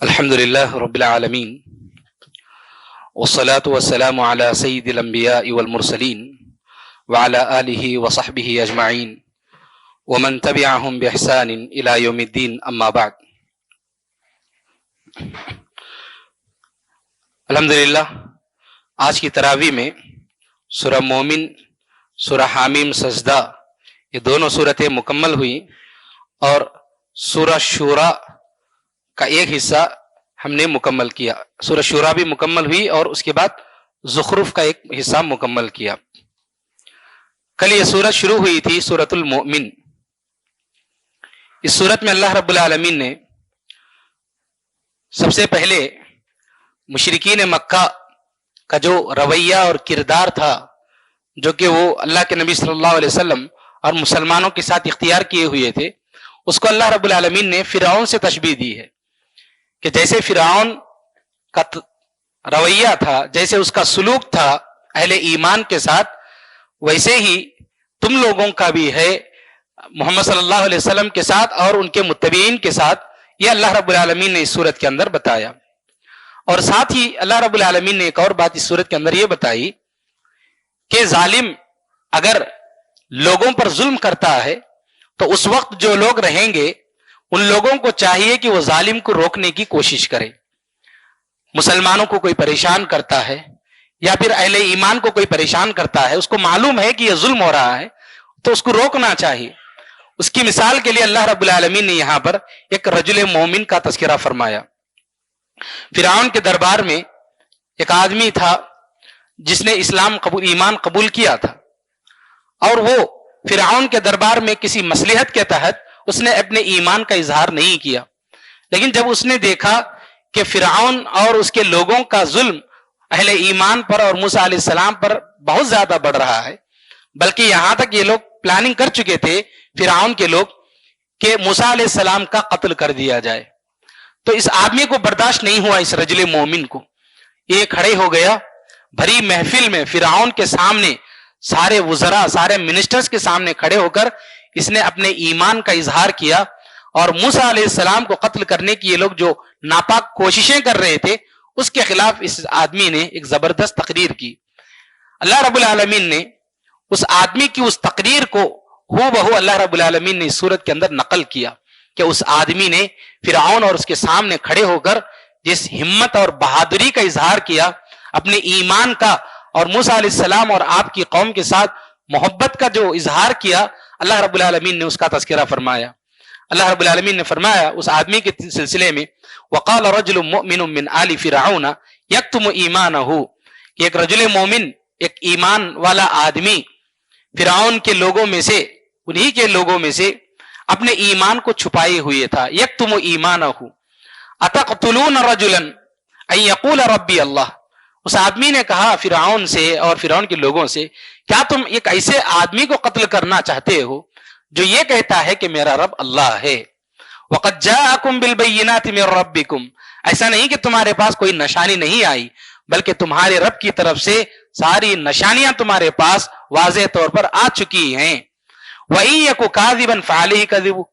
الحمد لله رب العالمين والصلاة والسلام على سيد الأنبياء والمرسلين وعلى آله وصحبه أجمعين ومن تبعهم بإحسان إلى يوم الدين أما بعد. الحمدللہ آج کی تراویح میں سورہ مومن، سورہ حامیم، سجدہ، یہ دونوں صورتیں مکمل ہوئی اور سورہ شورا کا ایک حصہ ہم نے مکمل کیا. سورہ شورا بھی مکمل ہوئی اور اس کے بعد زخرف کا ایک حصہ مکمل کیا. کل یہ سورت شروع ہوئی تھی سورۃ المؤمن. اس سورت میں اللہ رب العالمین نے سب سے پہلے مشرکین مکہ کا جو رویہ اور کردار تھا، جو کہ وہ اللہ کے نبی صلی اللہ علیہ وسلم اور مسلمانوں کے ساتھ اختیار کیے ہوئے تھے، اس کو اللہ رب العالمین نے فرعون سے تشبیہ دی ہے کہ جیسے فرعون کا رویہ تھا، جیسے اس کا سلوک تھا اہل ایمان کے ساتھ، ویسے ہی تم لوگوں کا بھی ہے محمد صلی اللہ علیہ وسلم کے ساتھ اور ان کے متبعین کے ساتھ. یہ اللہ رب العالمین نے اس صورت کے اندر بتایا. اور ساتھ ہی اللہ رب العالمین نے ایک اور بات اس صورت کے اندر یہ بتائی کہ ظالم اگر لوگوں پر ظلم کرتا ہے تو اس وقت جو لوگ رہیں گے ان لوگوں کو چاہیے کہ وہ ظالم کو روکنے کی کوشش کرے. مسلمانوں کو کوئی پریشان کرتا ہے یا پھر اہل ایمان کو کوئی پریشان کرتا ہے، اس کو معلوم ہے کہ یہ ظلم ہو رہا ہے تو اس کو روکنا چاہیے. اس کی مثال کے لیے اللہ رب العالمین نے یہاں پر ایک رجل مومن کا تذکرہ فرمایا. فرعون کے دربار میں ایک آدمی تھا جس نے ایمان قبول کیا تھا، اور وہ فرعون کے دربار میں کسی مصلحت کے تحت اس نے اپنے ایمان کا اظہار نہیں کیا. لیکن جب اس نے دیکھا کہ فرعون اور اس کے لوگوں کا ظلم اہل ایمان پر اور موسیٰ علیہ السلام پر بہت زیادہ بڑھ رہا ہے، بلکہ یہاں تک یہ لوگ پلاننگ کر چکے تھے فرعون کے لوگ کہ موسیٰ علیہ السلام کا قتل کر دیا جائے، تو اس آدمی کو برداشت نہیں ہوا، اس رجل مومن کو. یہ کھڑے ہو گیا بھری محفل میں فرعون کے سامنے، سارے وزراء، سارے منسٹرز کے سامنے کھڑے ہو کر اس نے اپنے ایمان کا اظہار کیا، اور موسیٰ علیہ السلام کو قتل کرنے کی یہ لوگ جو ناپاک کوششیں کر رہے تھے اس کے خلاف اس آدمی نے ایک زبردست تقریر کی. اللہ رب العالمین نے اس آدمی کی اس تقریر کو ہو بہو اللہ رب العالمین نے اس صورت کے اندر نقل کیا کہ اس آدمی نے فرعون اور اس کے سامنے کھڑے ہو کر جس ہمت اور بہادری کا اظہار کیا، اپنے ایمان کا اور موسیٰ علیہ السلام اور آپ کی قوم کے ساتھ محبت کا جو اظہار کیا، اللہ رب العالمین نے اس کا تذکرہ فرمایا. اللہ رب العالمین نے فرمایا اس آدمی کے سلسلے میں، وقال رجل مؤمن من آل فرعون یکتم ایمانہ، کہ ایک رجل مومن، ایک ایمان والا آدمی فرعون کے لوگوں میں سے، انہی کے لوگوں میں سے اپنے ایمان کو چھپائے ہوئے تھا. یکتم ایمانہ اتقتلون رجلا ان یقول ربی اللہ. اس آدمی نے کہا فرعون سے اور فرعون کے لوگوں سے، کیا تم ایک ایسے آدمی کو قتل کرنا چاہتے ہو جو یہ کہتا ہے کہ میرا رب اللہ ہے؟ وقد جاءکم بالبینات من ربکم، ایسا نہیں کہ تمہارے پاس کوئی نشانی نہیں آئی، بلکہ تمہارے رب کی طرف سے ساری نشانیاں تمہارے پاس واضح طور پر آ چکی ہیں. وَإِن يَكُ كَاذِبًا فَعَلَيْهِ كَذِبُ،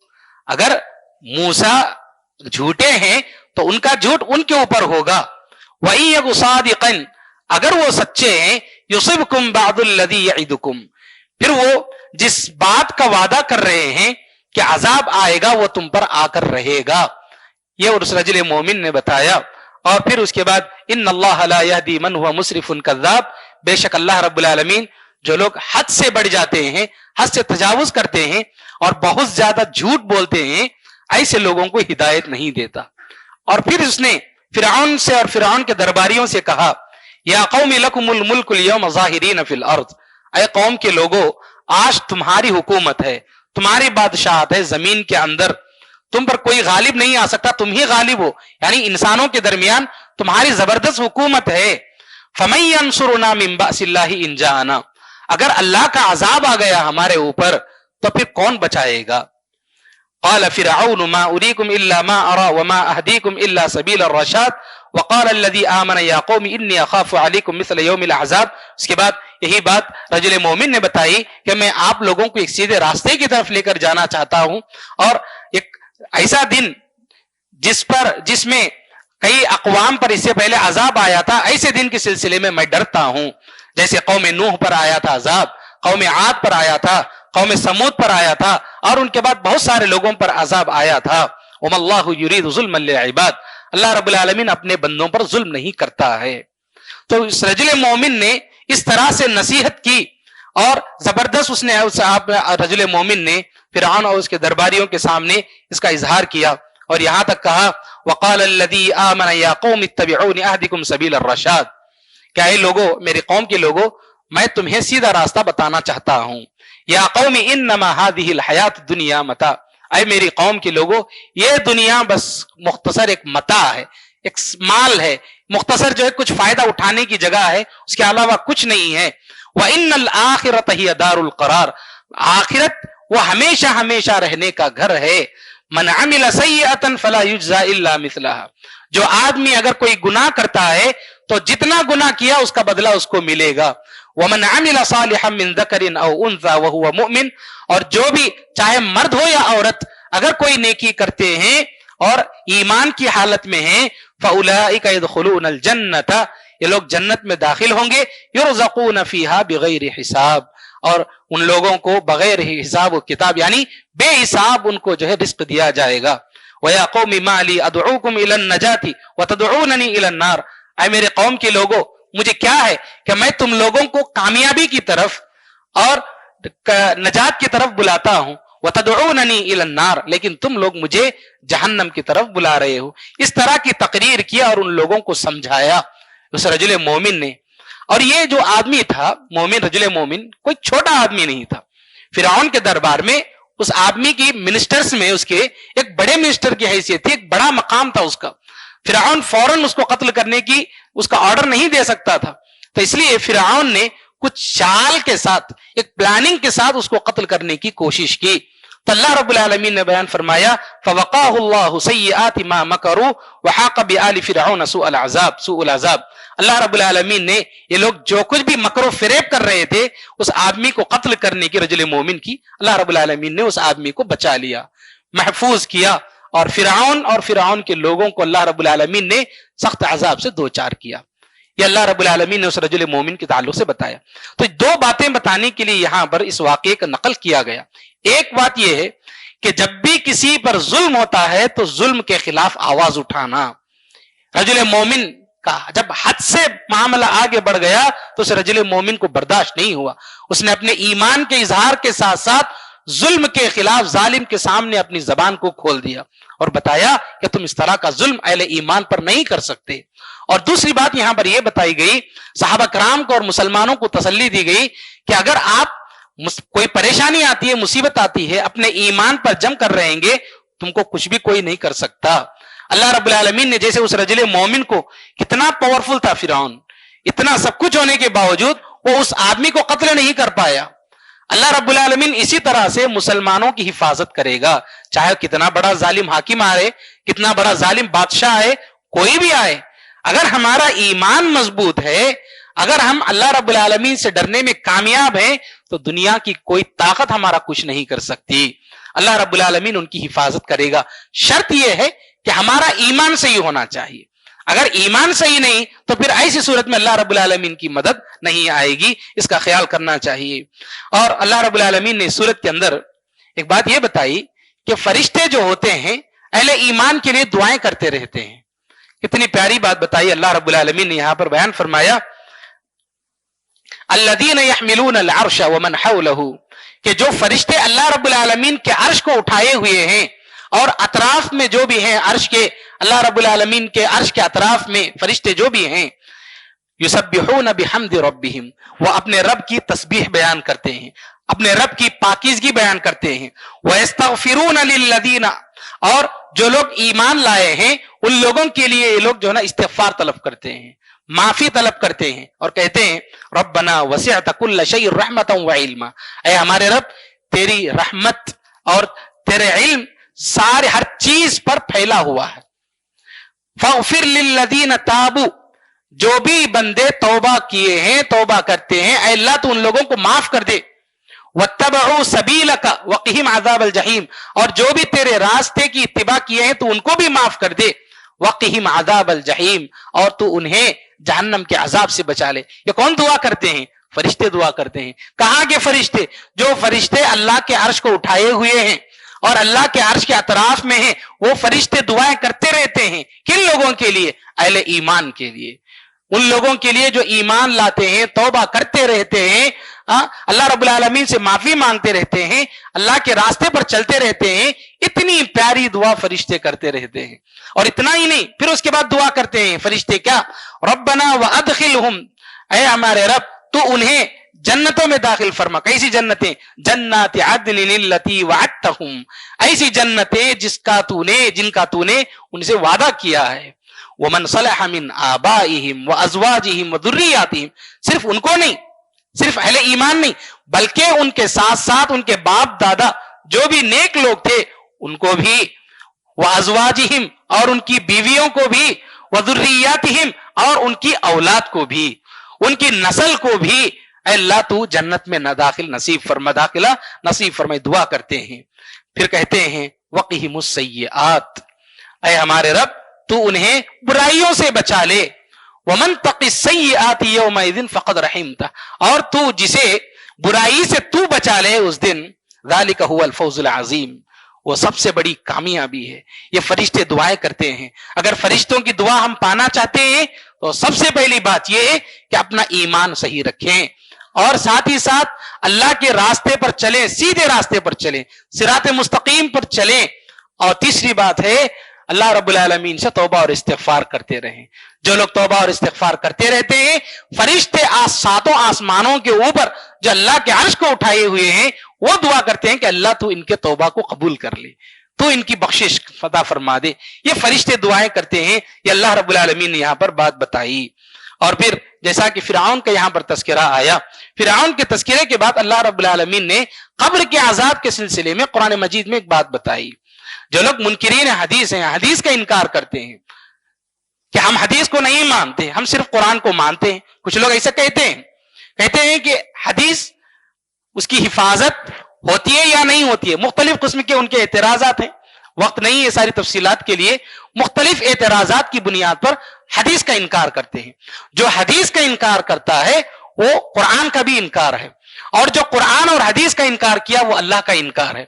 اگر موسیٰ جھوٹے ہیں تو ان کا جھوٹ ان کے اوپر ہوگا. وَإِن يَكُ صَادِقًا، اگر وہ سچے ہیں، يُصِبْكُمْ بَعْضُ الَّذِي يَعِدُكُمْ، پھر وہ جس بات کا وعدہ کر رہے ہیں کہ عذاب آئے گا وہ تم پر آ کر رہے گا. یہ اس رجل مومن نے بتایا. اور پھر اس کے بعد ان اللہ لا يهدي من هو مسرف كذاب، بے شک اللہ رب العالمین جو لوگ حد سے بڑھ جاتے ہیں، حد سے تجاوز کرتے ہیں اور بہت زیادہ جھوٹ بولتے ہیں، ایسے لوگوں کو ہدایت نہیں دیتا. اور پھر اس نے فرعون سے اور فرعون کے درباریوں سے کہا، یا قوم لکم الملک اليوم ظاہرین فی الارض، اے قوم کے لوگوں آج تمہاری حکومت ہے، تمہاری بادشاہت ہے زمین کے اندر، تم پر کوئی غالب نہیں آ سکتا، تم ہی غالب ہو، یعنی انسانوں کے درمیان تمہاری زبردست حکومت ہے. فَمَن يَنصُرُنَا مِن بَأْسِ اللَّهِ إِن جَاءَنَا، اگر اللہ کا عذاب آ گیا ہمارے اوپر تو پھر کون بچائے گا؟ قال فرعون ما أريكم إلا ما أرى وما أهديكم إلا سبيل الرشاد وقال الذي آمن يا قوم إني أخاف عليكم مثل يوم العذاب. اس کے بعد یہی بات رجل مومن نے بتائی کہ میں آپ لوگوں کو ایک سیدھے راستے کی طرف لے کر جانا چاہتا ہوں، اور ایک ایسا دن جس میں کئی اقوام پر اس سے پہلے عذاب آیا تھا، ایسے دن کے سلسلے میں میں ڈرتا ہوں، جیسے قوم نوح پر آیا تھا عذاب، قوم عاد پر آیا تھا، قوم سمود پر آیا تھا، اور ان کے بعد بہت سارے لوگوں پر عذاب آیا تھا۔ وَمَا اللَّهُ يُرِيدُ ظُلْمًا لِلْعِبَادِ، اللہ رب العالمین اپنے بندوں پر ظلم نہیں کرتا ہے۔ تو اس رجل مومن نے اس طرح سے نصیحت کی، اور زبردست اس نے رجل مومن نے فرعون اور اس کے درباریوں کے سامنے اس کا اظہار کیا، اور یہاں تک کہا وَقَالَ الَّذِي آمَنَ يَا قَوْمِ اتَّبِعُونِ أَهْدِكُمْ سَبِيلَ الرَّشَادِ، کہ اے لوگو، میرے قوم کے لوگو، میں تمہیں سیدھا راستہ بتانا چاہتا ہوں۔ یا قوم انما هذه الحیات الدنیا متاع، اے میری قوم کے لوگو، یہ دنیا بس مختصر ایک متاع ہے، ایک مال ہے، مختصر جو ہے کچھ فائدہ اٹھانے کی جگہ ہے، اس کے علاوہ کچھ نہیں ہے۔ وَإِنَّ الْآخِرَةَ هِيَ دَارُ الْقَرَارِ، آخرت وہ ہمیشہ ہمیشہ رہنے کا گھر ہے۔ من عمل سیئۃ فلا یجزا الا مثلها، جو آدمی اگر کوئی گناہ کرتا ہے تو جتنا گناہ کیا اس کا بدلہ اس کو ملے گا۔ ومن عمل صالحا من ذکر او انثى وهو مؤمن، اور جو بھی چاہے مرد ہو یا عورت اگر کوئی نیکی کرتے ہیں اور ایمان کی حالت میں ہیں، فاولئک يدخلون الجنۃ، یہ لوگ جنت میں داخل ہوں گے، یرزقون فیہا بغیر حساب، اور ان لوگوں کو بغیر ہی حساب و کتاب یعنی بے حساب ان کو جو ہے رزق دیا جائے گا۔ وَيَا قَوْمِ مَا لِي أَدْعُوكُمْ إِلَى النَّجَاةِ وَتَدْعُونَنِي إِلَى النَّارِ، اے میرے قوم کے لوگوں، مجھے کیا ہے کہ میں تم لوگوں کو کامیابی کی طرف اور نجات کی طرف بلاتا ہوں، وَتَدْعُونَنِي إِلَى النَّارِ، لیکن تم لوگ مجھے جہنم کی طرف بلا رہے ہو۔ اس طرح کی تقریر کیا اور ان لوگوں کو سمجھایا اس رجل مومن نے۔ اور یہ جو آدمی تھا مومن، رجل مومن، کوئی چھوٹا آدمی نہیں تھا۔ فرعون کے دربار میں اس آدمی کی منسٹرز میں اس کے ایک بڑے منسٹر کی حیثیت تھی، ایک بڑا مقام تھا اس کا۔ فرعون فوراً اس کو قتل کرنے کی اس کا آرڈر نہیں دے سکتا تھا، تو اس لیے فرعون نے کچھ چال کے ساتھ، ایک پلاننگ کے ساتھ اس کو قتل کرنے کی کوشش کی۔ تو اللہ رب العالمین نے بیان فرمایا فَوَقَاهُ اللَّهُ سَيِّئَاتِ مَا مَكَرُوا وَحَاقَ بِآلِ فِرْعَوْنَ سُوءَ الْعَذَابِ، اللہ رب العالمین نے یہ لوگ جو کچھ بھی مکر و فریب کر رہے تھے اس آدمی کو قتل کرنے کی، رجل مومن کی، اللہ رب العالمین نے اس آدمی کو بچا لیا، محفوظ کیا، اور فرعون کے لوگوں کو اللہ رب العالمین نے سخت عذاب سے دوچار کیا۔ یہ اللہ رب العالمین نے اس رجل مومن کے تعلق سے بتایا۔ تو دو باتیں بتانے کے لیے یہاں پر اس واقعے کا نقل کیا گیا۔ ایک بات یہ ہے کہ جب بھی کسی پر ظلم ہوتا ہے تو ظلم کے خلاف آواز اٹھانا۔ رجل مومن کا جب حد سے معاملہ آگے بڑھ گیا تو اس رجل مومن کو برداشت نہیں ہوا، اس نے اپنے ایمان کے اظہار کے ساتھ ساتھ ظلم کے خلاف ظالم کے سامنے اپنی زبان کو کھول دیا اور بتایا کہ تم اس طرح کا ظلم اہل ایمان پر نہیں کر سکتے۔ اور دوسری بات یہاں پر یہ بتائی گئی، صحابہ کرام کو اور مسلمانوں کو تسلی دی گئی کہ اگر آپ کوئی پریشانی آتی ہے، مصیبت آتی ہے، اپنے ایمان پر جم کر رہیں گے، تم کو کچھ بھی کوئی نہیں کر سکتا۔ اللہ رب العالمین نے جیسے اس رجل مومن کو، کتنا پاورفل تھا فرعون، اتنا سب کچھ ہونے کے باوجود وہ اس آدمی کو قتل نہیں کر پایا۔ اللہ رب العالمین اسی طرح سے مسلمانوں کی حفاظت کرے گا، چاہے کتنا بڑا ظالم حاکم آئے، کتنا بڑا ظالم بادشاہ آئے، کوئی بھی آئے، اگر ہمارا ایمان مضبوط ہے، اگر ہم اللہ رب العالمین سے ڈرنے میں کامیاب ہیں تو دنیا کی کوئی طاقت ہمارا کچھ نہیں کر سکتی۔ اللہ رب العالمین ان کی حفاظت کرے گا۔ شرط یہ ہے کہ ہمارا ایمان صحیح ہونا چاہیے، اگر ایمان صحیح نہیں تو پھر ایسی صورت میں اللہ رب العالمین کی مدد نہیں آئے گی، اس کا خیال کرنا چاہیے۔ اور اللہ رب العالمین نے اس صورت کے اندر ایک بات یہ بتائی کہ فرشتے جو ہوتے ہیں اہل ایمان کے لیے دعائیں کرتے رہتے ہیں۔ کتنی پیاری بات بتائی اللہ رب العالمین نے یہاں پر بیان فرمایا الذین یحملون العرش ومن حولہ، کہ جو فرشتے اللہ رب العالمین کے عرش کو اٹھائے ہوئے ہیں اور اطراف میں جو بھی ہیں عرش کے، اللہ رب العالمین کے عرش کے اطراف میں فرشتے جو بھی ہیں، یسبحون بحمد ربہم، وہ اپنے رب کی تسبیح بیان کرتے ہیں، اپنے رب کی پاکیزگی بیان کرتے ہیں، وَيَسْتَغْفِرُونَ لِلَّذِينَ، اور جو لوگ ایمان لائے ہیں ان لوگوں کے لیے یہ لوگ جو ہے نا استغفار طلب کرتے ہیں، معافی طلب کرتے ہیں اور کہتے ہیں ربنا وسعت کل شیء رحمتا وعلما، اے ہمارے رب تیری رحمت اور تیرے علم سارے ہر چیز پر پھیلا ہوا ہے۔ فاغفر للذین تابوا، جو بھی بندے توبہ کیے ہیں، توبہ کرتے ہیں، اے اللہ تو ان لوگوں کو معاف کر دے۔ واتبعوا سبیلک وقہم عذاب الجحیم، اور جو بھی تیرے راستے کی اتباع کیے ہیں تو ان کو بھی معاف کر دے۔ وقہم عذاب الجحیم، اور تو انہیں جہنم کے عذاب سے بچا لے۔ یہ کون دعا کرتے ہیں؟ فرشتے دعا کرتے ہیں۔ کہاں کے فرشتے؟ جو فرشتے اللہ کے عرش کو اٹھائے ہوئے ہیں اور اللہ کے عرش کے اطراف میں ہیں، وہ فرشتے دعائیں کرتے رہتے ہیں۔ کن لوگوں کے لیے؟ اہل ایمان کے لیے، ان لوگوں کے لیے جو ایمان لاتے ہیں، توبہ کرتے رہتے ہیں، اللہ رب العالمین سے معافی مانگتے رہتے ہیں، اللہ کے راستے پر چلتے رہتے ہیں۔ اتنی پیاری دعا فرشتے کرتے رہتے ہیں۔ اور اتنا ہی نہیں، پھر اس کے بعد دعا کرتے ہیں فرشتے کیا؟ ربنا وادخلہم، اے ہمارے رب تو انہیں جنتوں میں داخل فرما۔ کیسی جنتیں؟ جنات عدن التی وعدتہم، ایسی جنتیں جن کا تو نے ان سے وعدہ کیا ہے۔ ومن صلح من آبائہم وازواجہم وذریاتہم، صرف ان کو نہیں، صرف اہل ایمان نہیں، بلکہ ان کے ساتھ ساتھ ان کے باپ دادا جو بھی نیک لوگ تھے ان کو بھی، وازواجہم اور ان کی بیویوں کو بھی، وذریاتہم اور ان کی اولاد کو بھی، ان کی نسل کو بھی، اے اللہ تو جنت میں نہ داخل نصیب فرما، داخلہ نصیب فرما، دعا کرتے ہیں۔ پھر کہتے ہیں وقہم السیئات، اے ہمارے رب تو انہیں برائیوں سے بچا لے۔ ومن تق السیئات یومئذ فقد رحمتہ، اور تو جسے برائی سے تو بچا لے اس دن، ذالک هو الفوز العظیم، وہ سب سے بڑی کامیابی ہے۔ یہ فرشتے دعائیں کرتے ہیں۔ اگر فرشتوں کی دعا ہم پانا چاہتے ہیں تو سب سے پہلی بات یہ ہے کہ اپنا ایمان صحیح رکھیں، اور ساتھ ہی ساتھ اللہ کے راستے پر چلیں، سیدھے راستے پر چلیں، صراط مستقیم پر چلیں۔ اور تیسری بات ہے اللہ رب العالمین سے توبہ اور استغفار کرتے رہیں۔ جو لوگ توبہ اور استغفار کرتے رہتے ہیں، فرشتے ساتوں آسمانوں کے اوپر جو اللہ کے عرش کو اٹھائے ہوئے ہیں وہ دعا کرتے ہیں کہ اللہ تو ان کے توبہ کو قبول کر لے، تو ان کی بخشش عطا فرما دے۔ یہ فرشتے دعائیں کرتے ہیں۔ یہ اللہ رب العالمین نے یہاں پر بات بتائی۔ اور پھر جیسا کہ فرعون کا یہاں پر تذکرہ آیا، فرعون کے تذکرے کے بعد اللہ رب العالمین نے قبر کے عذاب کے سلسلے میں قرآن مجید میں ایک بات بتائی۔ جو لوگ منکرین حدیث ہیں، حدیث کا انکار کرتے ہیں کہ ہم حدیث کو نہیں مانتے، ہم صرف قرآن کو مانتے ہیں، کچھ لوگ ایسا کہتے ہیں کہ حدیث اس کی حفاظت ہوتی ہے یا نہیں ہوتی ہے۔ مختلف قسم کے ان کے اعتراضات ہیں، وقت نہیں ہے ساری تفصیلات کے لیے۔ مختلف اعتراضات کی بنیاد پر حدیث کا انکار کرتے ہیں۔ جو حدیث کا انکار کرتا ہے وہ قرآن کا بھی انکار ہے، اور جو قرآن اور حدیث کا انکار کیا وہ اللہ کا انکار ہے۔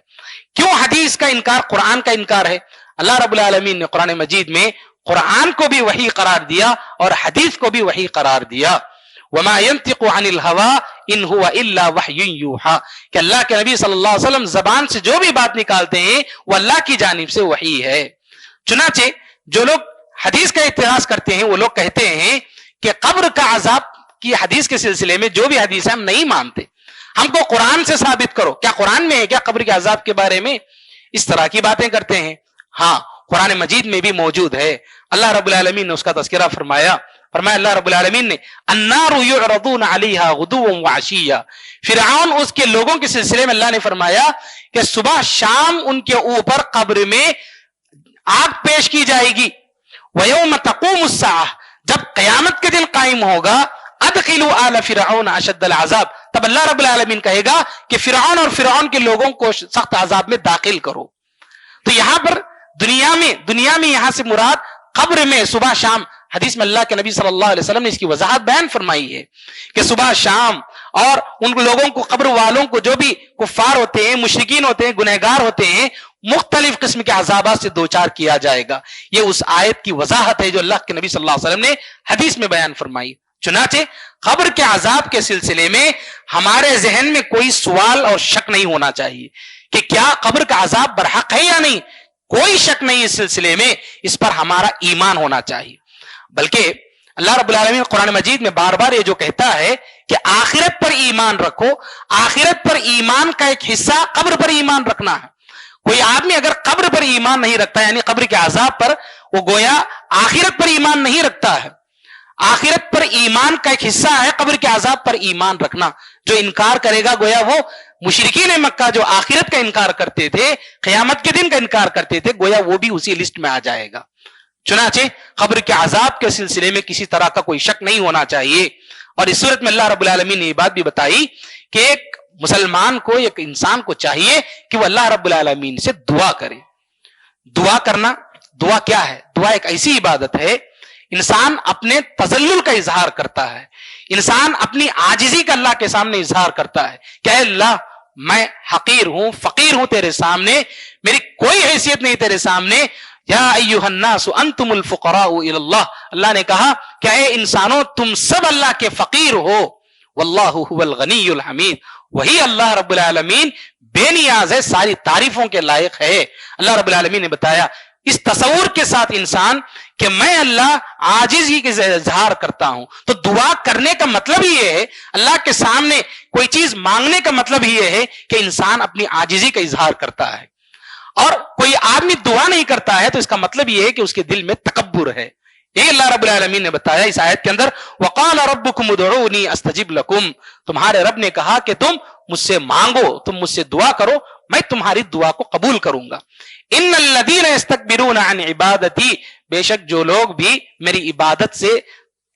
کیوں حدیث کا انکار قرآن کا انکار ہے؟ اللہ رب العالمین نے قرآن مجید میں قرآن کو بھی وحی قرار دیا اور حدیث کو بھی وحی قرار دیا۔ وما ينطق عن الهوى ان هو الا وحی یوحى، کہ اللہ کے نبی صلی اللہ علیہ وسلم زبان سے جو بھی بات نکالتے ہیں وہ اللہ کی جانب سے وحی ہے۔ چنانچہ جو لوگ حدیث کا اعتراض کرتے ہیں وہ لوگ کہتے ہیں کہ قبر کا عذاب کی حدیث کے سلسلے میں جو بھی حدیث ہے ہم نہیں مانتے، ہم کو قرآن سے ثابت کرو۔ کیا قرآن میں ہے کیا قبر کے عذاب کے بارے میں؟ اس طرح کی باتیں کرتے ہیں۔ ہاں، قرآن مجید میں بھی موجود ہے۔ اللہ رب العالمین نے اس کا تذکرہ فرمایا اللہ رب العالمین نے النار یعرضون علیہا غدوا وعشیا، فرعون اس کے لوگوں کے سلسلے میں اللہ نے فرمایا کہ صبح شام ان کے اوپر قبر میں آگ پیش کی جائے گی۔ ویوم تقوم الساعہ، جب قیامت کے دن قائم ہوگا، ادخلوا آل فرعون اشد العذاب، تب اللہ رب العالمین کہے گا کہ فرعون اور فرعون کے لوگوں کو سخت عذاب میں داخل کرو۔ تو یہاں پر دنیا میں یہاں سے مراد قبر میں صبح شام، حدیث میں اللہ کے نبی صلی اللہ علیہ وسلم نے اس کی وضاحت بیان فرمائی ہے کہ صبح شام اور ان لوگوں کو، قبر والوں کو، جو بھی کفار ہوتے ہیں، مشرکین ہوتے ہیں، گنہگار ہوتے ہیں، مختلف قسم کے عذابات سے دوچار کیا جائے گا۔ یہ اس آیت کی وضاحت ہے جو اللہ کے نبی صلی اللہ علیہ وسلم نے حدیث میں بیان فرمائی۔ چنانچہ قبر کے عذاب کے سلسلے میں ہمارے ذہن میں کوئی سوال اور شک نہیں ہونا چاہیے کہ کیا قبر کا عذاب برحق ہے یا نہیں، کوئی شک نہیں اس سلسلے میں، اس پر ہمارا ایمان ہونا چاہیے۔ بلکہ اللہ رب العالمین قرآن مجید میں بار بار یہ جو کہتا ہے کہ آخرت پر ایمان رکھو، آخرت پر ایمان کا ایک حصہ قبر پر ایمان رکھنا ہے۔ کوئی آدمی اگر قبر پر ایمان نہیں رکھتا، یعنی قبر کے عذاب پر، وہ گویا آخرت پر ایمان نہیں رکھتا ہے۔ آخرت پر ایمان کا ایک حصہ ہے قبر کے عذاب پر ایمان رکھنا۔ جو انکار کرے گا گویا وہ مشرکین مکہ جو آخرت کا انکار کرتے تھے، قیامت کے دن کا انکار کرتے تھے، گویا وہ بھی اسی لسٹ میں آ جائے گا۔ چنانچہ قبر کے عذاب کے سلسلے میں کسی طرح کا کوئی شک نہیں ہونا چاہیے۔ اور اس صورت میں اللہ رب العالمین نے یہ بات بھی بتائی کہ ایک مسلمان کو، ایک انسان کو چاہیے کہ وہ اللہ رب العالمین سے دعا کرے۔ دعا کرنا دعا کیا ہے؟ دعا ایک ایسی عبادت ہے انسان اپنے تذلل کا اظہار کرتا ہے، انسان اپنی عاجزی کا اللہ کے سامنے اظہار کرتا ہے کہ اے اللہ میں حقیر ہوں، فقیر ہوں تیرے سامنے، میری کوئی حیثیت نہیں تیرے سامنے، یا ایھا الناس انتم الفقراء الی اللہ، اللہ نے کہا کہ اے انسانوں تم سب اللہ کے فقیر ہو، واللہ هو الغنی الحمید، وہی اللہ رب العالمین بے نیاز ہے، ساری تعریفوں کے لائق ہے۔ اللہ رب العالمین نے بتایا اس تصور کے ساتھ انسان کہ میں اللہ عاجزی کے اظہار کرتا ہوں، تو دعا کرنے کا مطلب یہ ہے، اللہ کے سامنے کوئی چیز مانگنے کا مطلب یہ ہے کہ انسان اپنی عاجزی کا اظہار کرتا ہے۔ اور کوئی آدمی دعا نہیں کرتا ہے تو اس کا مطلب یہ ہے کہ اس کے دل میں تکبر ہے۔ یہ اللہ رب العالمین نے بتایا اس آیت کے اندر، وَقَالَ رَبُّكُمُ ادْعُونِي أَسْتَجِبْ لَكُمْ، تمہارے رب نے کہا کہ تم مجھ سے مانگو، تم مجھ سے دعا کرو، میں تمہاری دعا کو قبول کروں گا۔ ان الذین یستکبرون عن عبادتی، بے شک جو لوگ بھی میری عبادت سے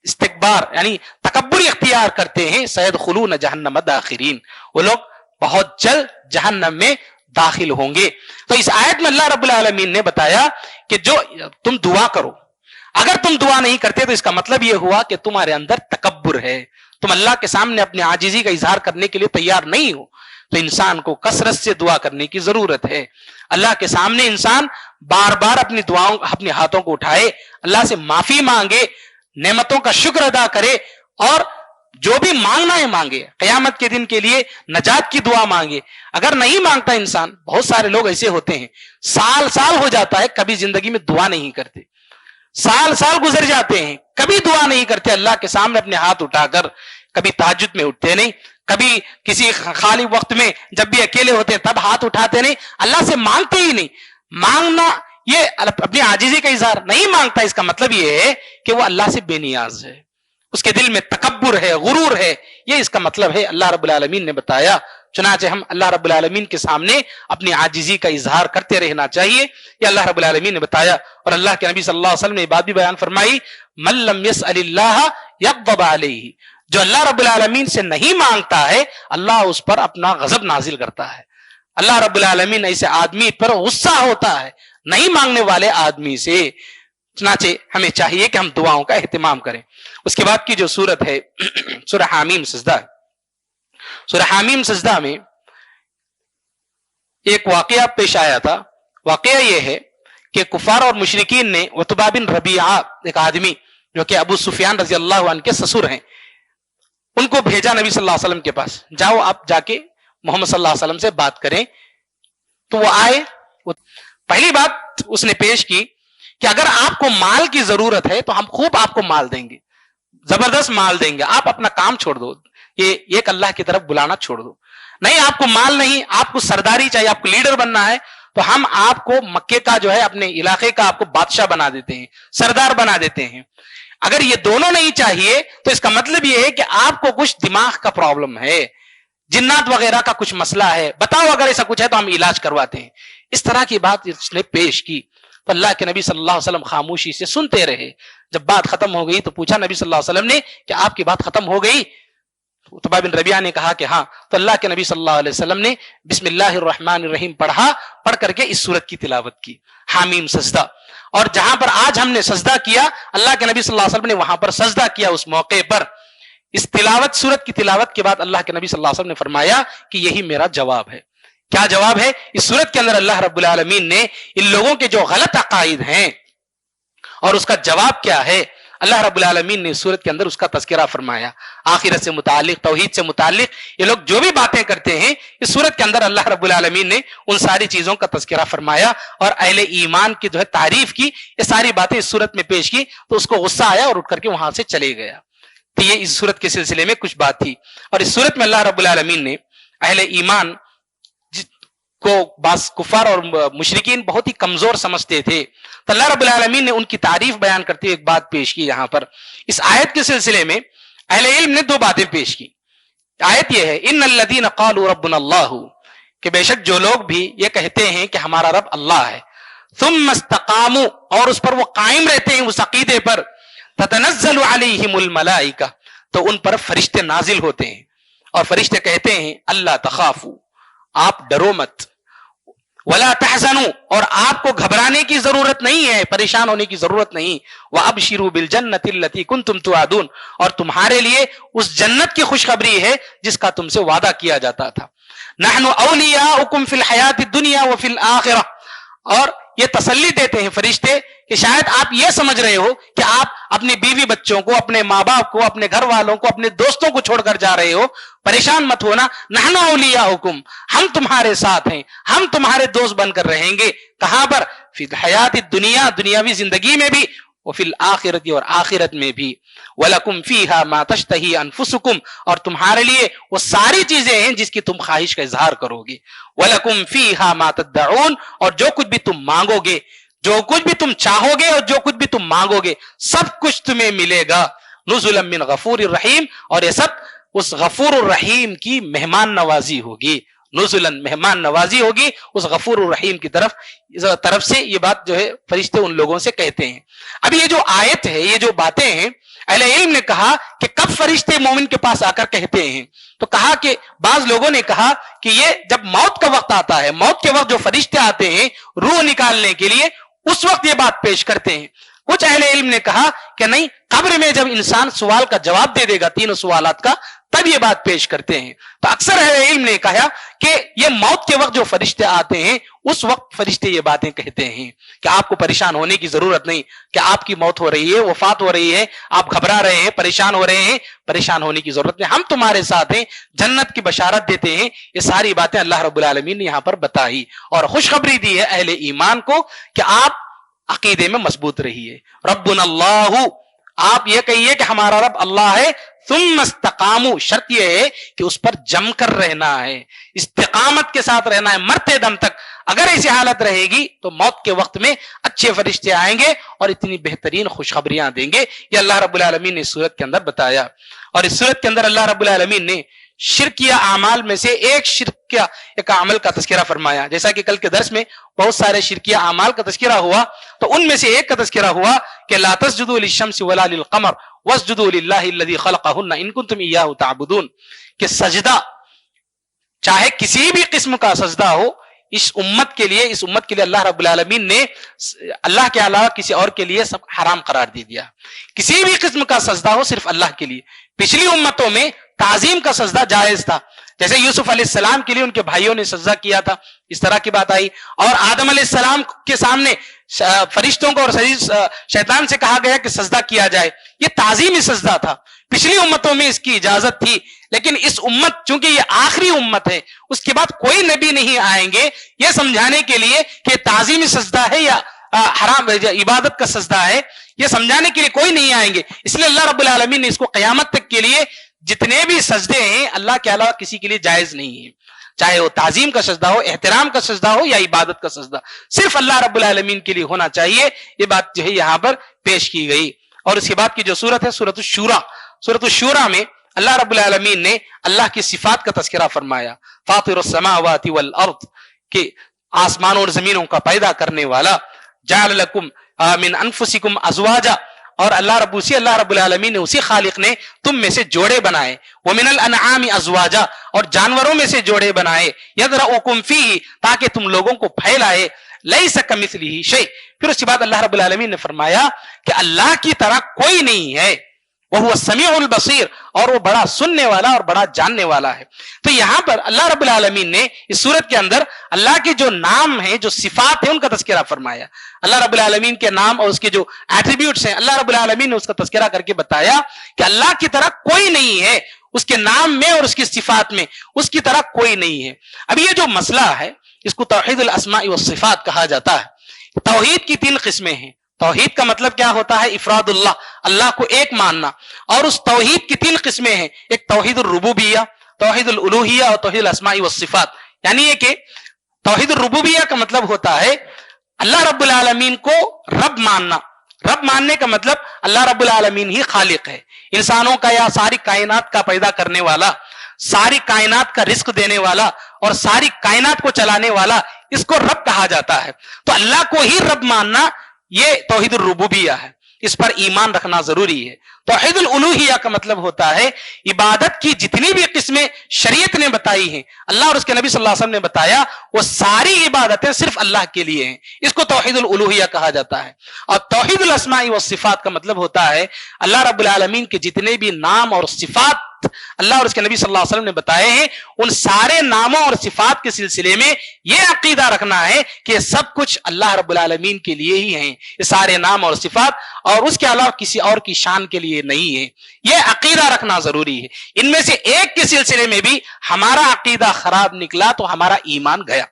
استکبار یعنی تکبر اختیار کرتے ہیں، سیدخلون جہنم داخرین، وہ لوگ بہت جلد جہنم میں داخل ہوں گے۔ تو اس آیت میں اللہ رب العالمین نے بتایا کہ جو تم دعا کرو، اگر تم دعا نہیں کرتے تو اس کا مطلب یہ ہوا کہ تمہارے اندر تکبر ہے، تم اللہ کے سامنے اپنے عاجزی کا اظہار کرنے کے لیے تیار نہیں ہو۔ تو انسان کو کثرت سے دعا کرنے کی ضرورت ہے، اللہ کے سامنے انسان بار بار اپنی دعاؤں اپنے ہاتھوں کو اٹھائے، اللہ سے معافی مانگے، نعمتوں کا شکر ادا کرے، اور جو بھی مانگنا ہے مانگے، قیامت کے دن کے لیے نجات کی دعا مانگے۔ اگر نہیں مانگتا انسان، بہت سارے لوگ ایسے ہوتے ہیں سال سال ہو جاتا ہے کبھی زندگی میں دعا نہیں کرتے، سال سال گزر جاتے ہیں کبھی دعا نہیں کرتے اللہ کے سامنے اپنے ہاتھ اٹھا کر، کبھی تہجد میں اٹھتے نہیں، کبھی کسی خالی وقت میں جب بھی اکیلے ہوتے ہیں تب ہاتھ اٹھاتے نہیں، اللہ سے مانگتے ہی نہیں۔ مانگنا یہ اپنی عاجزی کا اظہار، نہیں مانگتا اس کا مطلب یہ ہے کہ وہ اللہ سے بے نیاز ہے، اس کے دل میں تکبر ہے، غرور ہے، یہ اس کا مطلب ہے۔ اللہ رب العالمین نے بتایا، چنانچہ ہم اللہ رب العالمین کے سامنے اپنی عاجزی کا اظہار کرتے رہنا چاہیے، یہ اللہ رب العالمین نے بتایا۔ اور اللہ کے نبی صلی اللہ علیہ وسلم نے یہ بات بھی بیان فرمائی، من لم یسأل اللہ یغضب علیہ، جو اللہ رب العالمین سے نہیں مانگتا ہے اللہ اس پر اپنا غضب نازل کرتا ہے۔ اللہ رب العالمین ایسے آدمی پر غصہ ہوتا ہے، نہیں مانگنے والے آدمی سے۔ چنانچہ ہمیں چاہیے کہ ہم دعاؤں کا اہتمام کریں۔ اس کے بعد کی جو سورت ہے سورہ حامیم سجدہ، سورہ حامیم سجدہ میں ایک واقعہ پیش آیا تھا۔ واقعہ یہ ہے کہ کفار اور مشرکین نے عتبہ بن ربیعہ، ایک آدمی جو کہ ابو سفیان رضی اللہ عنہ کے سسر ہیں، ان کو بھیجا نبی صلی اللہ علیہ وسلم کے پاس، جاؤ آپ جا کے محمد صلی اللہ علیہ وسلم سے بات کریں۔ تو وہ آئے، پہلی بات اس نے پیش کی کہ اگر آپ کو مال کی ضرورت ہے تو ہم خوب آپ کو مال دیں گے، زبردست مال دیں گے، آپ اپنا کام چھوڑ دو، یہ ایک اللہ کی طرف بلانا چھوڑ دو۔ نہیں آپ کو مال نہیں، آپ کو سرداری چاہیے، آپ کو لیڈر بننا ہے، تو ہم آپ کو مکے کا جو ہے اپنے علاقے کا آپ کو بادشاہ بنا دیتے ہیں، سردار بنا دیتے ہیں۔ اگر یہ دونوں نہیں چاہیے تو اس کا مطلب یہ ہے کہ آپ کو کچھ دماغ کا پرابلم ہے، جنات وغیرہ کا کچھ مسئلہ ہے، بتاؤ اگر ایسا کچھ ہے تو ہم علاج کرواتے ہیں۔ اس طرح کی بات اس نے پیش کی تو اللہ کے نبی صلی اللہ علیہ وسلم خاموشی سے سنتے رہے۔ جب بات ختم ہو گئی تو پوچھا نبی صلی اللہ علیہ وسلم نے کہ آپ کی بات ختم ہو گئی؟ عتبہ بن ربیعہ نے کہا کہ ہاں۔ تو اللہ کے نبی صلی اللہ علیہ وسلم نے بسم اللہ الرحمن الرحیم پڑھا، پڑھ کر کے اس سورت کی تلاوت کی، حامیم سجدہ۔ اور جہاں پر آج ہم نے سجدہ کیا، اللہ کے نبی صلی اللہ علیہ وسلم نے وہاں پر سجدہ کیا اس موقع پر۔ اس تلاوت، سورت کی تلاوت کے بعد اللہ کے نبی صلی اللہ علیہ وسلم نے فرمایا کہ یہی میرا جواب ہے۔ کیا جواب ہے؟ اس سورت کے اندر اللہ رب العالمین نے ان لوگوں کے جو غلط عقائد ہیں اور اس کا جواب کیا ہے، اللہ رب العالمین نے اس سورت کے اندر اس کا تذکرہ فرمایا۔ آخرت سے متعلق، توحید سے متعلق یہ لوگ جو بھی باتیں کرتے ہیں، اس سورت کے اندر اللہ رب العالمین نے ان ساری چیزوں کا تذکرہ فرمایا اور اہل ایمان کی جو ہے تعریف کی۔ یہ ساری باتیں اس سورت میں پیش کی تو اس کو غصہ آیا اور اٹھ کر کے وہاں سے چلے گیا۔ تو یہ اس سورت کے سلسلے میں کچھ بات تھی۔ اور اس سورت میں اللہ رب العالمین نے اہل ایمان کو بعض کفار اور مشرکین بہت ہی کمزور سمجھتے تھے، تو اللہ رب العالمین نے ان کی تعریف بیان کرتے ہوئے ایک بات پیش کی یہاں پر۔ اس آیت کے سلسلے میں اہل علم نے دو باتیں پیش کی۔ آیت یہ ہے، ان الذین قالوا ربنا اللہ، کہ بے شک جو لوگ بھی یہ کہتے ہیں کہ ہمارا رب اللہ ہے، ثم استقاموا، اور اس پر وہ قائم رہتے ہیں اس عقیدے پر، تتنزل علیہم الملائکہ، تو ان پر فرشتے نازل ہوتے ہیں اور فرشتے کہتے ہیں اللہ تخافوا، آپ ڈرو مت، ولا تحزنوا، اور آپ کو گھبرانے کی ضرورت نہیں ہے، پریشان ہونے کی ضرورت نہیں، وابشروا بالجنۃ التي كنتم توعدون، اور تمہارے لیے اس جنت کی خوشخبری ہے جس کا تم سے وعدہ کیا جاتا تھا. نحن اولیاؤکم فی الحیات الدنیا وفی الآخرہ، اور یہ تسلی دیتے ہیں فرشتے کہ شاید آپ یہ سمجھ رہے ہو کہ آپ اپنے بیوی بچوں کو، اپنے ماں باپ کو، اپنے گھر والوں کو، اپنے دوستوں کو چھوڑ کر جا رہے ہو، پریشان مت ہونا. نحن اولیاؤکم، ہم تمہارے ساتھ ہیں، ہم تمہارے دوست بن کر رہیں گے. کہاں پر؟ فی الحیات الدنیا، دنیاوی زندگی میں بھی، وفی الآخرۃ، اور آخرت میں بھی. وَلَكُمْ فِيهَا مَا تَشْتَهِي أَنفُسُكُمْ، اور تمہارے لیے وہ ساری چیزیں ہیں جس کی تم خواہش کا اظہار کرو گے. وَلَكُمْ فِيهَا مَا تَدَّعُونَ، اور جو کچھ بھی تم مانگو گے، جو کچھ بھی تم چاہو گے اور جو کچھ بھی تم مانگو گے، سب کچھ تمہیں ملے گا. نزلا من غفور الرحیم، اور یہ سب اس غفور الرحیم کی مہمان نوازی ہوگی. نزلن، مہمان نوازی ہوگی اس غفور الرحیم کی طرف سے. یہ بات جو ہے فرشتے ان لوگوں سے کہتے ہیں. اب یہ جو آیت ہے، یہ جو باتیں ہیں، اہل علم نے کہا کہ کب فرشتے مومن کے پاس آ کر کہتے ہیں، تو کہا کہ بعض لوگوں نے کہا کہ یہ جب موت کا وقت آتا ہے، موت کے وقت جو فرشتے آتے ہیں روح نکالنے کے لیے، اس وقت یہ بات پیش کرتے ہیں. کچھ اہل علم نے کہا کہ نہیں، قبر میں جب انسان سوال کا جواب دے دے گا تینوں سوالات کا، تب یہ بات پیش کرتے ہیں. تو اکثر اہل علم نے کہا کہ یہ موت کے وقت جو فرشتے آتے ہیں، اس وقت فرشتے یہ باتیں کہتے ہیں کہ آپ کو پریشان ہونے کی ضرورت نہیں، کہ آپ کی موت ہو رہی ہے، وفات ہو رہی ہے، آپ گھبرا رہے ہیں، پریشان ہو رہے ہیں، پریشان ہونے کی ضرورت نہیں، ہم تمہارے ساتھ ہیں، جنت کی بشارت دیتے ہیں. یہ ساری باتیں اللہ رب العالمین نے یہاں پر بتائی اور خوشخبری دی ہے اہل ایمان کو کہ آپ عقیدے میں مضبوط رہیے. ربنا اللہ، آپ یہ کہیے کہ ہمارا رب اللہ ہے. ثم استقاموا، شرط یہ ہے کہ اس پر جم کر رہنا ہے، استقامت کے ساتھ رہنا ہے مرتے دم تک. اگر ایسی حالت رہے گی تو موت کے وقت میں اچھے فرشتے آئیں گے اور اتنی بہترین خوشخبریاں دیں گے. یہ اللہ رب العالمین نے اس صورت کے اندر بتایا. اور اس صورت کے اندر اللہ رب العالمین نے شرکیہ اعمال میں سے ایک عمل کا تذکرہ فرمایا. جیسا کہ کل کے درس میں بہت سارے شرکیہ اعمال کا تذکرہ ہوا، تو ان میں سے ایک کا تذکرہ ہوا کہ لا تسجدوا للشمس ولا للقمر واسجدوا للہ الذی خلقہن ان کنتم ایاہ تعبدون، کہ سجدہ چاہے کسی بھی قسم کا سجدہ ہو، اس امت کے لیے اللہ رب العالمین نے اللہ کے علاوہ کسی اور کے لیے سب حرام قرار دے دیا. کسی بھی قسم کا سجدہ ہو صرف اللہ کے لیے. پچھلی امتوں میں تعظیم کا سجدہ جائز تھا، جیسے یوسف علیہ السلام کے لیے ان کے بھائیوں نے سجدہ کیا تھا، اس طرح کی بات آئی. اور آدم علیہ السلام کے سامنے فرشتوں کو اور شیطان سے کہا گیا کہ سجدہ کیا جائے، یہ تعظیمی سجدہ تھا. پچھلی امتوں میں اس کی اجازت تھی، لیکن اس امت چونکہ یہ آخری امت ہے، اس کے بعد کوئی نبی نہیں آئیں گے یہ سمجھانے کے لیے کہ تعظیمی سجدہ ہے یا حرام عبادت کا سجدہ ہے، یہ سمجھانے کے لیے کوئی نہیں آئیں گے. اس لیے اللہ رب العالمین نے اس کو قیامت تک کے لیے جتنے بھی سجدے ہیں اللہ کے علاوہ کسی کے لیے جائز نہیں ہے، چاہے وہ تعظیم کا سجدہ ہو، احترام کا سجدہ ہو یا عبادت کا سجدہ، صرف اللہ رب العالمین کے لیے ہونا چاہیے. یہ بات جو ہے یہاں پر پیش کی گئی. اور اس کے بعد کی جو سورت ہے سورۃ الشورى، سورۃ الشورى میں اللہ رب العالمین نے اللہ کی صفات کا تذکرہ فرمایا. فاطر السماوات والارض، کہ آسمانوں اور زمینوں کا پیدا کرنے والا. جعل لکم من انفسکم ازواجا، اور اللہ رب العالمین نے اسی خالق نے تم میں سے جوڑے بنائے. ومن الانعام ازواجا، اور جانوروں میں سے جوڑے بنائے. یذرؤکم فیہ، تاکہ تم لوگوں کو پھیلائے. لیس کمثلہ شیء، پھر اس کے بعد اللہ رب العالمین نے فرمایا کہ اللہ کی طرح کوئی نہیں ہے. وہو السمیع البصیر، اور وہ بڑا سننے والا اور بڑا جاننے والا ہے. تو یہاں پر اللہ رب العالمین نے اس صورت کے اندر اللہ کے جو نام ہیں، جو صفات ہیں، ان کا تذکرہ فرمایا. اللہ رب العالمین کے نام اور اس کے جو ایٹریبیوٹس ہیں، اللہ رب العالمین نے اس کا تذکرہ کر کے بتایا کہ اللہ کی طرح کوئی نہیں ہے، اس کے نام میں اور اس کی صفات میں اس کی طرح کوئی نہیں ہے. اب یہ جو مسئلہ ہے اس کو توحید الاسماء والصفات کہا جاتا ہے. توحید کی 3 قسمیں ہیں. توحید کا مطلب کیا ہوتا ہے؟ افراد اللہ، اللہ کو ایک ماننا. اور اس توحید کی 3 قسمیں ہیں، ایک توحید الربوبیہ، توحید الالوہیہ اور توحید الاسماء والصفات. یعنی یہ کہ توحید الربوبیہ کا مطلب ہوتا ہے اللہ رب العالمین کو رب ماننا. رب ماننے کا مطلب اللہ رب العالمین ہی خالق ہے، انسانوں کا یا ساری کائنات کا پیدا کرنے والا، ساری کائنات کا رزق دینے والا اور ساری کائنات کو چلانے والا، اس کو رب کہا جاتا ہے. تو اللہ کو ہی رب ماننا یہ توحید الربوبیہ ہے. اس پر ایمان رکھنا ضروری ہے۔ توحید الالوہیہ کا مطلب ہوتا ہے عبادت کی جتنی بھی قسمیں شریعت نے بتائی ہیں، اللہ اور اس کے نبی صلی اللہ علیہ وسلم نے بتایا، وہ ساری عبادتیں صرف اللہ کے لیے ہیں، اس کو توحید الالوہیہ کہا جاتا ہے۔ اور توحید الاسماء والصفات کا مطلب ہوتا ہے اللہ رب العالمین کے جتنے بھی نام اور صفات اللہ اور اس کے نبی صلی اللہ علیہ وسلم نے بتائے ہیں، ان سارے ناموں اور صفات کے سلسلے میں یہ عقیدہ رکھنا ہے کہ یہ سب کچھ اللہ رب العالمین کے لیے ہی ہیں، یہ سارے نام اور صفات، اور اس کے علاوہ کسی اور کی شان کے لیے نہیں ہے۔ یہ عقیدہ رکھنا ضروری ہے۔ ان میں سے ایک کے سلسلے میں بھی ہمارا عقیدہ خراب نکلا تو ہمارا ایمان گیا۔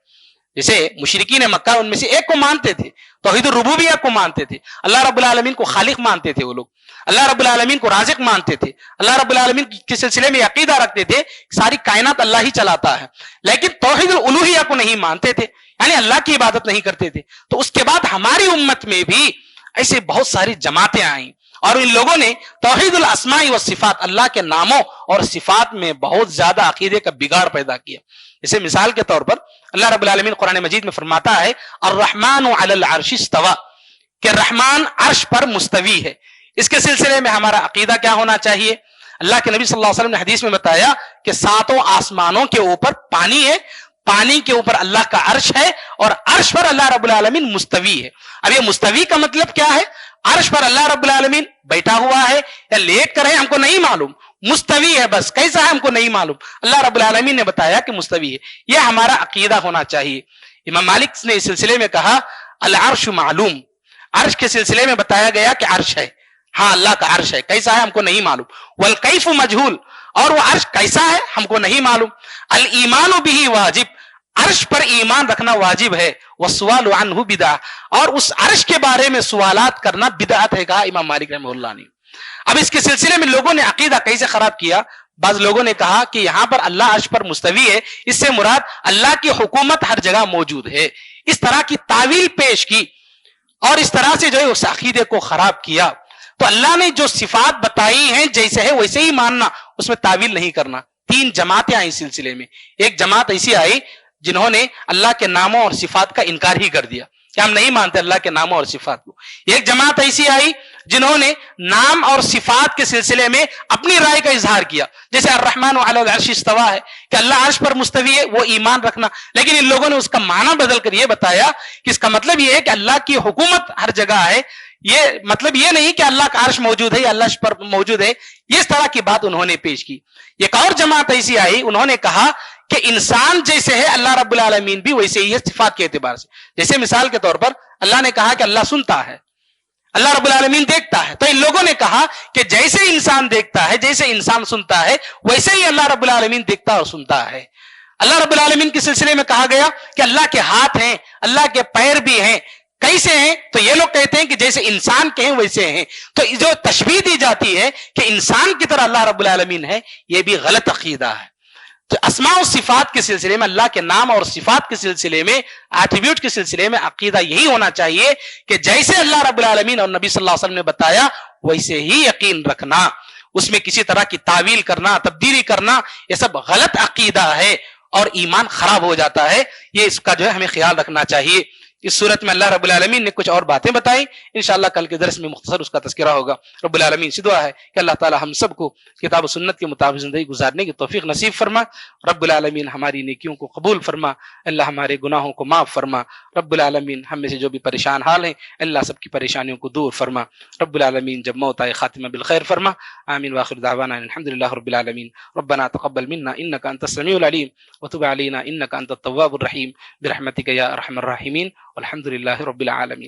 جیسے مشرکین مکہ ان میں سے ایک کو مانتے تھے، توحید الربوبیہ کو مانتے تھے، اللہ رب العالمین کو خالق مانتے تھے، وہ لوگ اللہ رب العالمین کو رازق مانتے تھے، اللہ رب العالمین کے سلسلے میں عقیدہ رکھتے تھے ساری کائنات اللہ ہی چلاتا ہے، لیکن توحید الالوہیہ کو نہیں مانتے تھے، یعنی اللہ کی عبادت نہیں کرتے تھے۔ تو اس کے بعد ہماری امت میں بھی ایسے بہت ساری جماعتیں آئیں، اور ان لوگوں نے توحید الاسماء والصفات، اللہ کے ناموں اور صفات میں بہت زیادہ عقیدے کا بگاڑ پیدا کیا۔ جیسے مثال کے طور پر اللہ رب العالمین قرآن مجید میں فرماتا ہے الرحمن علی العرش استوى، کہ رحمان عرش پر مستوی ہے۔ اس کے سلسلے میں ہمارا عقیدہ کیا ہونا چاہیے؟ اللہ کے نبی صلی اللہ علیہ وسلم نے حدیث میں بتایا کہ ساتوں آسمانوں کے اوپر پانی ہے، پانی کے اوپر اللہ کا عرش ہے، اور عرش پر اللہ رب العالمین مستوی ہے۔ اب یہ مستوی کا مطلب کیا ہے؟ عرش پر اللہ رب العالمین بیٹھا ہوا ہے یا لیٹ کر ہے ہم کو نہیں معلوم، مستوی ہے بس، کیسا ہے ہم کو نہیں معلوم، اللہ رب العالمین نے بتایا کہ مستوی ہے۔ یہ ہمارا عقیدہ ہونا چاہیے۔ امام مالک نے اس سلسلے میں کہا العرش معلوم، عرش کے سلسلے میں بتایا گیا کہ عرش ہے، ہاں اللہ کا عرش ہے، کیسا ہے ہم کو نہیں معلوم، والکیف مجہول، اور وہ عرش کیسا ہے ہم کو نہیں معلوم، الایمان بہ واجب، عرش پر ایمان رکھنا واجب ہے، والسؤال عنہ بدعہ، اور اس عرش کے بارے میں سوالات کرنا بدعت ہے، کہا امام مالک رحمہ اللہ نے۔ اب اس کے سلسلے میں لوگوں نے عقیدہ کیسے خراب کیا؟ بعض لوگوں نے کہا کہ یہاں پر اللہ عرش پر مستوی ہے، اس سے مراد اللہ کی حکومت ہر جگہ موجود ہے، اس طرح کی تعویل پیش کی، اور اس طرح سے جو ہے اس عقیدے کو خراب کیا۔ تو اللہ نے جو صفات بتائی ہیں جیسے ہے ویسے ہی ماننا، اس میں تعویل نہیں کرنا۔ تین جماعتیں آئیں اس سلسلے میں۔ ایک جماعت ایسی آئی جنہوں نے اللہ کے ناموں اور صفات کا انکار ہی کر دیا کہ ہم نہیں مانتے اللہ کے ناموں اور صفات کو۔ ایک جماعت ایسی آئی جنہوں نے نام اور صفات کے سلسلے میں اپنی رائے کا اظہار کیا، جیسے الرحمن علی العرش استوى ہے کہ اللہ عرش پر مستوی ہے، وہ ایمان رکھنا، لیکن ان لوگوں نے اس کا معنی بدل کر یہ بتایا کہ اس کا مطلب یہ ہے کہ اللہ کی حکومت ہر جگہ ہے، یہ مطلب یہ نہیں کہ اللہ کا عرش موجود ہے یا اللہ عرش پر موجود ہے، یہ اس طرح کی بات انہوں نے پیش کی۔ ایک اور جماعت ایسی آئی، انہوں نے کہا کہ انسان جیسے ہے اللہ رب العالمین بھی ویسے ہی ہے صفات کے اعتبار سے۔ جیسے مثال کے طور پر اللہ نے کہا کہ اللہ سنتا ہے، اللہ رب العالمین دیکھتا ہے، تو ان لوگوں نے کہا کہ جیسے انسان دیکھتا ہے، جیسے انسان سنتا ہے، ویسے ہی اللہ رب العالمین دیکھتا اور سنتا ہے۔ اللہ رب العالمین کے سلسلے میں کہا گیا کہ اللہ کے ہاتھ ہیں، اللہ کے پیر بھی ہیں، کیسے ہیں؟ تو یہ لوگ کہتے ہیں کہ جیسے انسان کے ہیں ویسے ہیں۔ تو جو تشبیہ دی جاتی ہے کہ انسان کی طرح اللہ رب العالمین ہے، یہ بھی غلط عقیدہ ہے۔ تو اسماء و صفات کے سلسلے میں، اللہ کے نام اور صفات کے سلسلے میں، ایٹریبیوٹ کے سلسلے میں عقیدہ یہی ہونا چاہیے کہ جیسے اللہ رب العالمین اور نبی صلی اللہ علیہ وسلم نے بتایا ویسے ہی یقین رکھنا، اس میں کسی طرح کی تعویل کرنا، تبدیلی کرنا، یہ سب غلط عقیدہ ہے اور ایمان خراب ہو جاتا ہے۔ یہ اس کا جو ہے ہمیں خیال رکھنا چاہیے۔ اس صورت میں اللہ رب العالمین نے کچھ اور باتیں بتائیں، انشاءاللہ کل کے درس میں مختصر اس کا تذکرہ ہوگا۔ رب العالمین سے دعا ہے کہ اللہ تعالی ہم سب کو کتاب و سنت کے مطابق زندگی گزارنے کی توفیق نصیب فرما۔ رب العالمین ہماری نیکیوں کو قبول فرما، اللہ ہمارے گناہوں کو معاف فرما۔ رب العالمین ہم میں سے جو بھی پریشان حال ہیں، اللہ سب کی پریشانیوں کو دور فرما۔ رب العالمین جب موت آئے خاتمہ بالخیر فرما۔ آمین واخر دعوانا الحمدللہ رب العالمین۔ ربنا تقبل منا انک انت السمیع العلیم وتب علینا انک انت التواب الرحیم برحمتک یا ارحم الراحمین والحمد للہ رب العالمین۔